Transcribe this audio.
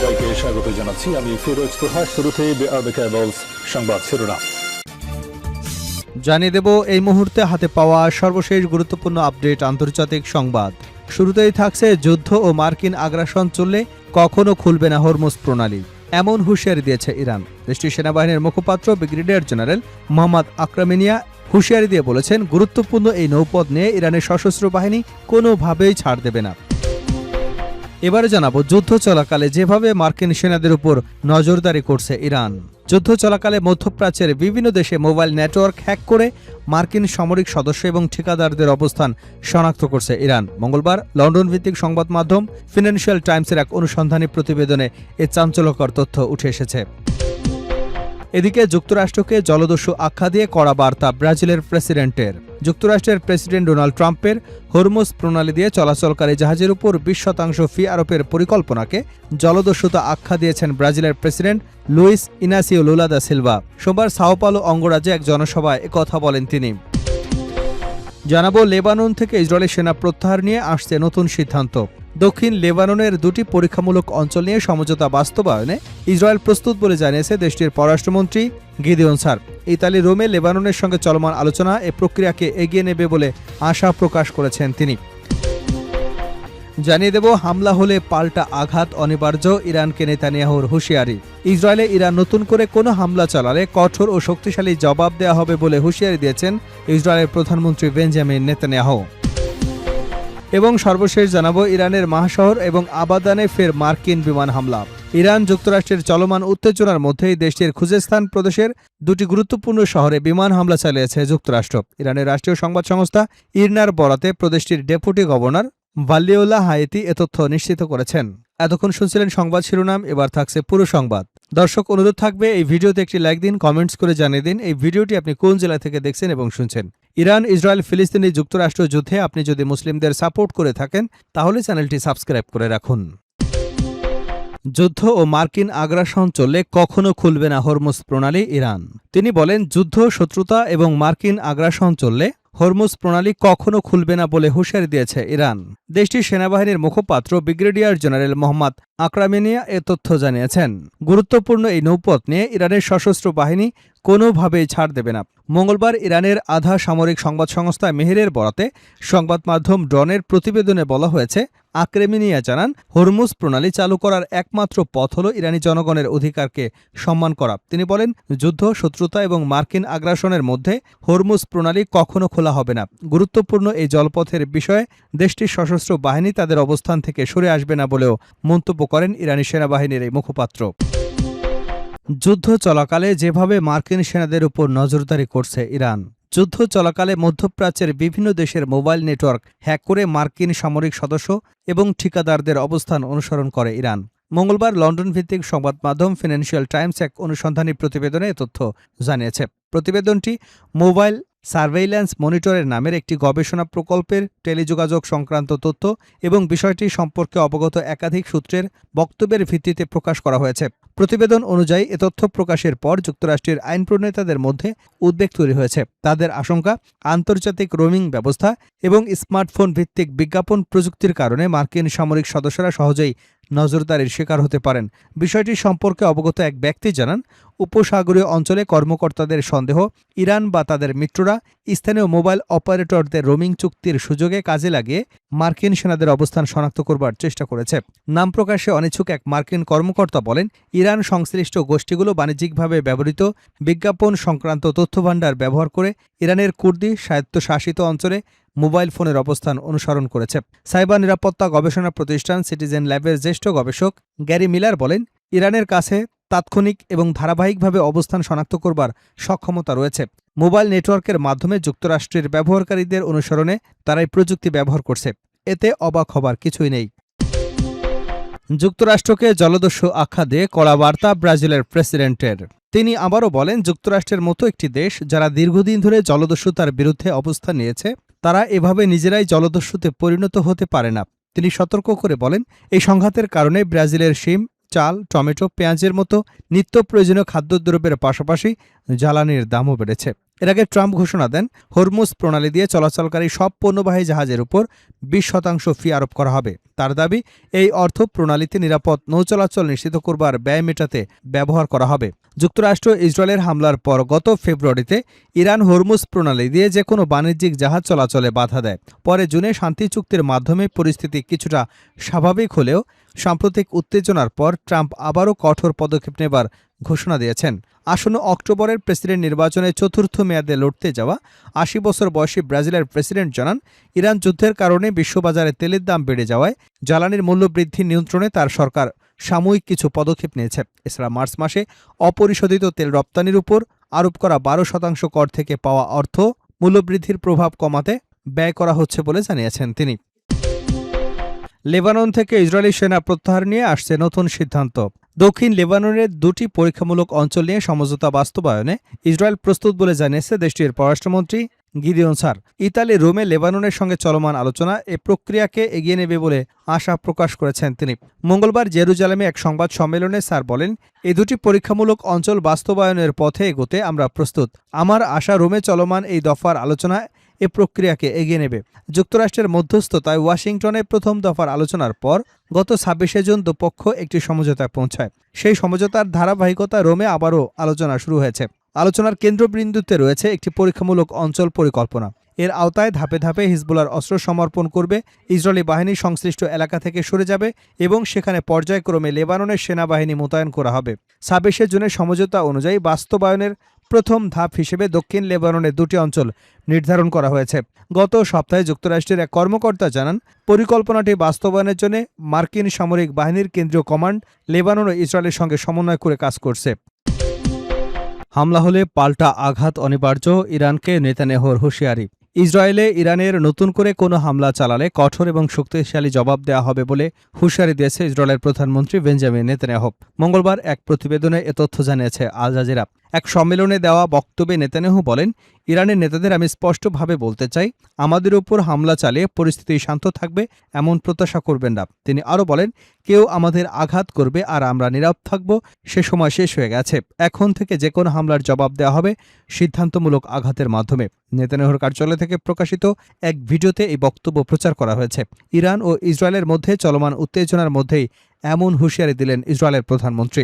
সবাইকে স্বাগত জানাচ্ছি। আমি ফিরোজ তোহা। শুরুতেই সংবাদ শিরোনাম জানিয়ে দেব এই মুহূর্তে হাতে পাওয়া সর্বশেষ গুরুত্বপূর্ণ আপডেট আন্তর্জাতিক সংবাদ। শুরুতেই থাকছে যুদ্ধ ও মার্কিন আগ্রাসন চললে কখনো খুলবে না হরমুজ প্রণালী, এমন হুঁশিয়ারি দিয়েছে ইরান। দেশটির সেনাবাহিনীর মুখপাত্র ব্রিগেডিয়ার জেনারেল মোহাম্মদ আকরামিনিয়া হুঁশিয়ারি দিয়ে বলেছেন, গুরুত্বপূর্ণ এই নৌপথ নিয়ে ইরানের সশস্ত্র বাহিনী কোনোভাবেই ছাড় দেবে না। এবারে জানাবো যুদ্ধ চলাকালে যেভাবে মার্কিন সেনাদের উপর নজরদারি করছে ইরান। যুদ্ধ চলাকালে মধ্যপ্রাচ্যের বিভিন্ন দেশে মোবাইল নেটওয়ার্ক হ্যাক করে মার্কিন সামরিক সদস্য এবং ঠিকাদারদের অবস্থান শনাক্ত করছে ইরান। মঙ্গলবার লন্ডন ভিত্তিক সংবাদ মাধ্যম ফিনান্সিয়াল টাইমসের এক অনুসন্ধানী প্রতিবেদনে এ চাঞ্চল্যকর তথ্য উঠে এসেছে। এদিকে যুক্তরাষ্ট্রকে জলদস্যু আখ্যা দিয়ে কড়া বার্তা ব্রাজিলের প্রেসিডেন্টের। যুক্তরাষ্ট্রের প্রেসিডেন্ট ডোনাল্ড ট্রাম্পের হরমুজ প্রণালী দিয়ে চলাচলকারী জাহাজের উপর 20% ফি আরোপের পরিকল্পনাকে জলদস্যুতা আখ্যা দিয়েছেন ব্রাজিলের president Luis Inacio Lula da Silva. সোমবার সাও পাওলো অঙ্গরাজ্যে এক জনসভায় একথা বলেন তিনি। জানাবো লেবানন থেকে ইসরায়েলের সেনা প্রত্যাহার নিয়ে আসছে নতুন সিদ্ধান্ত। দক্ষিণ লেবাননের দুটি পরীক্ষামূলক অঞ্চল নিয়ে সমঝোতা বাস্তবায়নে ইসরায়েল প্রস্তুত বলে জানিয়েছে দেশটির পররাষ্ট্রমন্ত্রী গিদিওন সার। ইতালি রোমে লেবাননের সঙ্গে চলমান আলোচনা এ প্রক্রিয়াকে এগিয়ে নেবে বলে আশা প্রকাশ করেছেন তিনি। জানিয়ে দেব হামলা হলে পাল্টা আঘাত অনিবার্য, ইরানকে নেতানিয়াহুর হুঁশিয়ারি। ইসরায়েলে ইরান নতুন করে কোনো হামলা চালালে কঠোর ও শক্তিশালী জবাব দেওয়া হবে বলে হুঁশিয়ারি দিয়েছেন ইসরায়েলের প্রধানমন্ত্রী বেঞ্জামিন নেতানিয়াহু। এবং সর্বশেষ জানাবো ইরানের মাহশহর এবং আবাদানে ফের মার্কিন বিমান হামলা। ইরান যুক্তরাষ্ট্রের চলমান উত্তেজনার মধ্যেই দেশটির খুজেস্তান প্রদেশের দুটি গুরুত্বপূর্ণ শহরে বিমান হামলা চালিয়েছে যুক্তরাষ্ট্র। ইরানের রাষ্ট্রীয় সংবাদ সংস্থা ইরনার বরাতে প্রদেশটির ডেপুটি গভর্নর ভালিউল্লাহ হায়েতি এ তথ্য নিশ্চিত করেছেন। এতক্ষণ শুনছিলেন সংবাদ শিরোনাম, এবার থাকছে পুরো সংবাদ। দর্শক, অনুরোধ থাকবে এই ভিডিওতে একটি লাইক দিন, কমেন্টস করে জানিয়ে দিন এই ভিডিওটি আপনি কোন জেলা থেকে দেখছেন এবং শুনছেন। ইরান ইসরায়েল ফিলিস্তিনি যুক্তরাষ্ট্র যুদ্ধে আপনি যদি মুসলিমদের সাপোর্ট করে থাকেন তাহলে চ্যানেলটি সাবস্ক্রাইব করে রাখুন। যুদ্ধ ও মার্কিন আগ্রাসন চললে কখনো খুলবে না হরমুজ প্রণালী, ইরান। তিনি বলেন, যুদ্ধ, শত্রুতা এবং মার্কিন আগ্রাসন চললে হরমুজ প্রণালী কখনো খুলবে না বলে হুঁশিয়ারি দিয়েছে ইরান। দেশটির সেনাবাহিনীর মুখপাত্র ব্রিগেডিয়ার জেনারেল মোহাম্মদ আকরামিনিয়া এ তথ্য জানিয়েছেন। গুরুত্বপূর্ণ এই নৌপথ নিয়ে ইরানের সশস্ত্র বাহিনী কোনোভাবেই ছাড় দেবে না। মঙ্গলবার ইরানের আধা সামরিক সংবাদ সংস্থা মেহেরের বরাতে সংবাদ মাধ্যম ডনের প্রতিবেদনে বলা হয়েছে, আকরামিনিয়া জানান, হরমুজ প্রণালী চালু করার একমাত্র পথ হল ইরানি জনগণের অধিকারকে সম্মান করা। তিনি বলেন, যুদ্ধ, শত্রুতা এবং মার্কিন আগ্রাসনের মধ্যে হরমুজ প্রণালী কখনো খোলা হবে না। গুরুত্বপূর্ণ এই জলপথের বিষয়ে দেশটির সশস্ত্র বাহিনী তাদের অবস্থান থেকে সরে আসবে না বলেও মন্তব্য করেন ইরানি সেনাবাহিনীর এই মুখপাত্র। যুদ্ধ চলাকালে যেভাবে মার্কিন সেনাদের উপর নজরদারি করছে ইরান। যুদ্ধ চলাকালে মধ্যপ্রাচ্যের বিভিন্ন দেশের মোবাইল নেটওয়ার্ক হ্যাক করে মার্কিন সামরিক সদস্য এবং ঠিকাদারদের অবস্থান অনুসরণ করে ইরান। মঙ্গলবার লন্ডন ভিত্তিক সংবাদ মাধ্যম ফিনান্সিয়াল টাইমস এক অনুসন্ধানী প্রতিবেদনে এ তথ্য জানিয়েছে। প্রতিবেদনটি মোবাইল সার্ভেইল্যান্স মনিটরের নামের একটি গবেষণা প্রকল্পের টেলিযোগাযোগ সংক্রান্ত তথ্য এবং বিষয়টি সম্পর্কে অবগত একাধিক সূত্রের বক্তব্যের ভিত্তিতে প্রকাশ করা হয়েছে। প্রতিবেদন অনুযায়ী এ তথ্য প্রকাশের পর যুক্তরাষ্ট্রের আইন প্রণেতাদের মধ্যে উদ্বেগ তৈরি হয়েছে। তাদের আশঙ্কা, আন্তর্জাতিক রোমিং ব্যবস্থা এবং স্মার্টফোন ভিত্তিক বিজ্ঞাপন প্রযুক্তির কারণে মার্কিন সামরিক সদস্যরা সহজেই নজরদারির শিকার হতে পারেন। বিষয়টি সম্পর্কে অবগত এক ব্যক্তি জানান, উপসাগরীয় অঞ্চলে কর্মকর্তাদের সন্দেহ, ইরান বা তাদের মিত্ররা স্থানীয় মোবাইল অপারেটরদের রোমিং চুক্তির সুযোগে কাজে লাগিয়ে মার্কিন সেনাদের অবস্থান শনাক্ত করবার চেষ্টা করেছে। নাম প্রকাশে অনিচ্ছুক এক মার্কিন কর্মকর্তা বলেন, ইরান সংশ্লিষ্ট গোষ্ঠীগুলো বাণিজ্যিকভাবে ব্যবহৃত বিজ্ঞাপন সংক্রান্ত তথ্যভাণ্ডার ব্যবহার করে ইরানের কুর্দি স্বায়ত্তশাসিত অঞ্চলে মোবাইল ফোনের অবস্থান অনুসরণ করেছে। সাইবার নিরাপত্তা গবেষণা প্রতিষ্ঠান সিটিজেন ল্যাবের জ্যেষ্ঠ গবেষক গ্যারি মিলার বলেন, ইরানের কাছে তাৎক্ষণিক এবং ধারাবাহিকভাবে অবস্থান শনাক্ত করবার সক্ষমতা রয়েছে। মোবাইল নেটওয়ার্কের মাধ্যমে যুক্তরাষ্ট্রের ব্যবহারকারীদের অনুসরণে তারাই প্রযুক্তি ব্যবহার করছে। এতে অবাক হবার কিছুই নেই। যুক্তরাষ্ট্রকে জলদস্যু আখ্যা দিয়ে কড়া বার্তা ব্রাজিলের প্রেসিডেন্টের। তিনি আবারও বলেন, যুক্তরাষ্ট্রের মতো একটি দেশ যারা দীর্ঘদিন ধরে জলদস্যুতার বিরুদ্ধে অবস্থান নিয়েছে, তারা এভাবে নিজেরাই জলদস্যুতে পরিণত হতে পারে না। তিনি সতর্ক করে বলেন, এই সংঘাতের কারণে ব্রাজিলের শিম, চাল, টমেটো, পেঁয়াজের মতো নিত্য প্রয়োজনীয় খাদ্যদ্রব্যের পাশাপাশি জ্বালানির দামও বেড়েছে। এর আগে ট্রাম্প ঘোষণা দেন হরমুজ প্রণালী দিয়ে চলাচলকারী সব পণ্যবাহী জাহাজের উপর 20% ফি আরোপ করা হবে। তার দাবি, এই অর্থ প্রণালীতে নিরাপদ নৌচলাচল নিশ্চিত করবার ব্যয় মেটাতে ব্যবহার করা হবে। যুক্তরাষ্ট্র ইসরায়েলের হামলার পর গত ফেব্রুয়ারিতে ইরান হরমুজ প্রণালী দিয়ে যে কোনো বাণিজ্যিক জাহাজ চলাচলে বাধা দেয়। পরে জুনে শান্তি চুক্তির মাধ্যমে পরিস্থিতি কিছুটা স্বাভাবিক হলেও সাম্প্রতিক উত্তেজনার পর ট্রাম্প আবারও কঠোর পদক্ষেপ নেবার ঘোষণা দিয়েছেন। আসন্ন অক্টোবরের প্রেসিডেন্ট নির্বাচনে চতুর্থ মেয়াদে লড়তে যাওয়া 80 বছর বয়সী ব্রাজিলের প্রেসিডেন্ট জানান, ইরান যুদ্ধের কারণে বিশ্ববাজারে তেলের দাম বেড়ে যাওয়ায় জ্বালানির মূল্যবৃদ্ধি নিয়ন্ত্রণে তার সরকার সাময়িক কিছু পদক্ষেপ নিয়েছে। এছাড়া মার্চ মাসে অপরিশোধিত তেল রপ্তানির উপর আরোপ করা 12% কর থেকে পাওয়া অর্থ মূল্যবৃদ্ধির প্রভাব কমাতে ব্যয় করা হচ্ছে বলে জানিয়েছেন তিনি। লেবানন থেকে ইসরায়েলি সেনা প্রত্যাহার নিয়ে আসছে নতুন সিদ্ধান্ত। দক্ষিণ লেবাননের 2টি পরীক্ষামূলক অঞ্চল নিয়ে সমঝোতা বাস্তবায়নে ইসরায়েল প্রস্তুত বলে জানিয়েছে দেশটির পররাষ্ট্রমন্ত্রী গিদিয়ন সার। ইতালি রোমে লেবাননের সঙ্গে চলমান আলোচনা এ প্রক্রিয়াকে এগিয়ে নেবে বলে আশা প্রকাশ করেছেন তিনি। মঙ্গলবার জেরুজালেমে এক সংবাদ সম্মেলনে স্যার বলেন, এই 2টি পরীক্ষামূলক অঞ্চল বাস্তবায়নের পথে এগোতে আমরা প্রস্তুত। আমার আশা রোমে চলমান এই দফার আলোচনা এ প্রক্রিয়াকে এগিয়ে নেবে। যুক্তরাষ্ট্রের মধ্যস্থতায় ওয়াশিংটনে প্রথম দফার আলোচনার পর গত 26 জুন দুপক্ষ একটি সমঝোতায় পৌঁছায়। সেই সমঝোতার ধারাবাহিকতা রোমে আবারও আলোচনা শুরু হয়েছে। আলোচনার কেন্দ্রবিন্দুতে রয়েছে একটি পরীক্ষামূলক অঞ্চল পরিকল্পনা। এর আওতায় ধাপে ধাপে হিজবুল্লাহর অস্ত্র সমর্পণ করবে, ইসরায়েলি বাহিনী সংশ্লিষ্ট এলাকা থেকে সরে যাবে এবং সেখানে পর্যায়ক্রমে লেবাননের সেনাবাহিনী মোতায়েন করা হবে। 26 জুনের সমঝোতা অনুযায়ী বাস্তবায়নের প্রথম ধাপ হিসেবে দক্ষিণ লেবাননের 2টি অঞ্চল নির্ধারণ করা হয়েছে। গত সপ্তাহে যুক্তরাষ্ট্রের এক কর্মকর্তা জানান, পরিকল্পনাটি বাস্তবায়নের জন্য মার্কিন সামরিক বাহিনীর কেন্দ্রীয় কমান্ড লেবানন ও ইসরায়েলের সঙ্গে সমন্বয় করে কাজ করছে। হামলা হলে পাল্টা আঘাত অনিবার্য, ইরানকে নেতানিয়াহুর হুঁশিয়ারি। ইসরায়েলে ইরানের নতুন করে কোনো হামলা চালালে কঠোর এবং শক্তিশালী জবাব দেওয়া হবে বলে হুঁশিয়ারি দিয়েছে ইসরায়েলের প্রধানমন্ত্রী বেঞ্জামিন নেতানিয়াহু। মঙ্গলবার এক প্রতিবেদনে এ তথ্য জানিয়েছে আল জাজিরা। এক সম্মেলনে দেওয়া বক্তব্যে নেতানিয়াহু বলেন, ইরানের নেতাদের আমি স্পষ্টভাবে বলতে চাই, আমাদের উপর হামলা চালিয়ে পরিস্থিতি শান্ত থাকবে এমন প্রত্যাশা করবেন না। তিনি আরও বলেন, কেউ আমাদের আঘাত করবে আর আমরা নীরব থাকব, সে সময় শেষ হয়ে গেছে। এখন থেকে যে কোনো হামলার জবাব দেওয়া হবে সিদ্ধান্তমূলক আঘাতের মাধ্যমে। নেতানিয়াহুর কার্যালয় থেকে প্রকাশিত এক ভিডিওতে এই বক্তব্য প্রচার করা হয়েছে। ইরান ও ইসরায়েলের মধ্যে চলমান উত্তেজনার মধ্যেই এমন হুঁশিয়ারি দিলেন ইসরায়েলের প্রধানমন্ত্রী।